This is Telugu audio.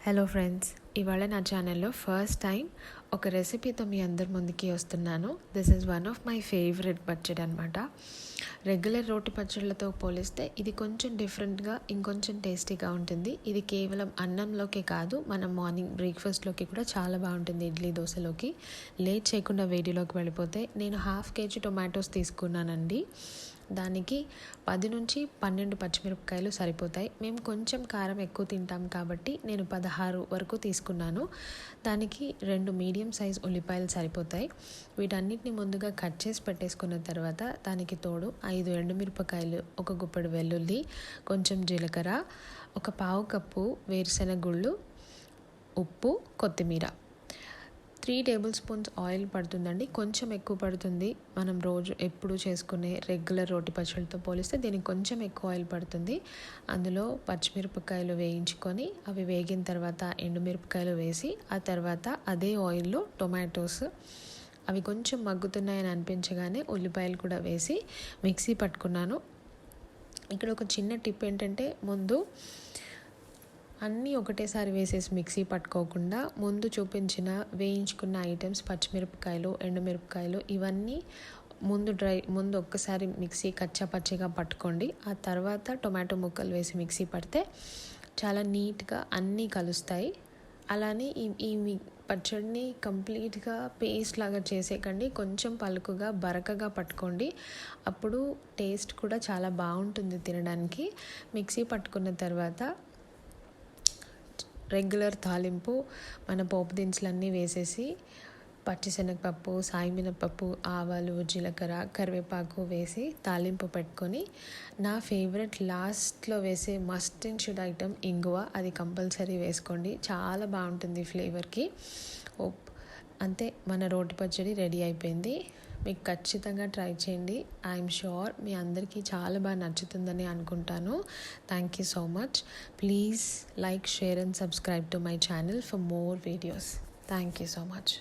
హలో ఫ్రెండ్స్, ఇవాళ నా ఛానల్లో ఫస్ట్ టైం ఒక రెసిపీతో మీ అందరి ముందుకి వస్తున్నాను. This is one of my favourite పచ్చడి అనమాట. రెగ్యులర్ రోటి పచ్చళ్ళతో పోలిస్తే ఇది కొంచెం డిఫరెంట్గా, ఇంకొంచెం టేస్టీగా ఉంటుంది. ఇది కేవలం అన్నంలోకే కాదు, మనం మార్నింగ్ బ్రేక్ఫాస్ట్లోకి కూడా చాలా బాగుంటుంది, ఇడ్లీ దోశలోకి. లేట్ చేయకుండా వీడియోలోకి వెళ్ళిపోతే, నేను 1/2 kg టొమాటోస్ తీసుకున్నానండి. దానికి 10 నుంచి 12 పచ్చిమిరపకాయలు సరిపోతాయి. మేము కొంచెం కారం ఎక్కువ తింటాం కాబట్టి నేను 16 వరకు తీసుకున్నాను. దానికి 2 మీడియం సైజ్ ఉల్లిపాయలు సరిపోతాయి. వీటన్నిటిని ముందుగా కట్ చేసి పెట్టేసుకున్న తర్వాత దానికి తోడు 5 ఎండుమిరపకాయలు, ఒక గుప్పెడు వెల్లుల్లి, కొంచెం జీలకర్ర, ఒక 1/2 కప్పు వేరుశెనగ గుళ్ళు, ఉప్పు, కొత్తిమీర, 3 టేబుల్ స్పూన్స్ ఆయిల్ పడుతుందండి. కొంచెం ఎక్కువ పడుతుంది. మనం రోజు ఎప్పుడు చేసుకునే రెగ్యులర్ రోటి పచ్చళ్ళతో పోలిస్తే దీనికి కొంచెం ఎక్కువ ఆయిల్ పడుతుంది. అందులో పచ్చిమిరపకాయలు వేయించుకొని అవి వేగిన తర్వాత ఎండుమిరపకాయలు వేసి, ఆ తర్వాత అదే ఆయిల్లో టొమాటోస్ అవి కొంచెం మగ్గుతున్నాయని అనిపించగానే ఉల్లిపాయలు కూడా వేసి మిక్సీ పట్టుకున్నాను. ఇక్కడ ఒక చిన్న టిప్ ఏంటంటే, ముందు అన్నీ ఒకటేసారి వేసేసి మిక్సీ పట్టుకోకుండా ముందు చూపించిన వేయించుకున్న ఐటమ్స్, పచ్చిమిరపకాయలు, ఎండుమిరపకాయలు ఇవన్నీ ముందు ఒక్కసారి మిక్సీ కచ్చాపచ్చిగా పట్టుకోండి. ఆ తర్వాత టొమాటో ముక్కలు వేసి మిక్సీ పడితే చాలా నీట్గా అన్నీ కలుస్తాయి. అలానే ఈ పచ్చడిని కంప్లీట్గా పేస్ట్ లాగా చేసేకండి. కొంచెం పలుకుగా బరకగా పట్టుకోండి. అప్పుడు టేస్ట్ కూడా చాలా బాగుంటుంది తినడానికి. మిక్సీ పట్టుకున్న తర్వాత రెగ్యులర్ తాలింపు, మన పోపు దినుసులన్నీ వేసేసి పచ్చిశనగపప్పు, సాయిమినపప్పు, ఆవాలు, జీలకర్ర, కరివేపాకు వేసి తాలింపు పెట్టుకొని, నా ఫేవరెట్ లాస్ట్లో వేసే మస్ట్ అండ్ షుడ్ ఐటమ్ ఇంగువ. అది కంపల్సరీ వేసుకోండి, చాలా బాగుంటుంది ఫ్లేవర్కి. అంతే, మన రోటి పచ్చడి రెడీ అయిపోయింది. మీకు ఖచ్చితంగా ట్రై చేయండి. ఐఎమ్ షూర్ మీ అందరికీ చాలా బాగా నచ్చుతుందని అనుకుంటాను. Thank you so much. Please like, share and subscribe to my channel for more videos. Thank you so much.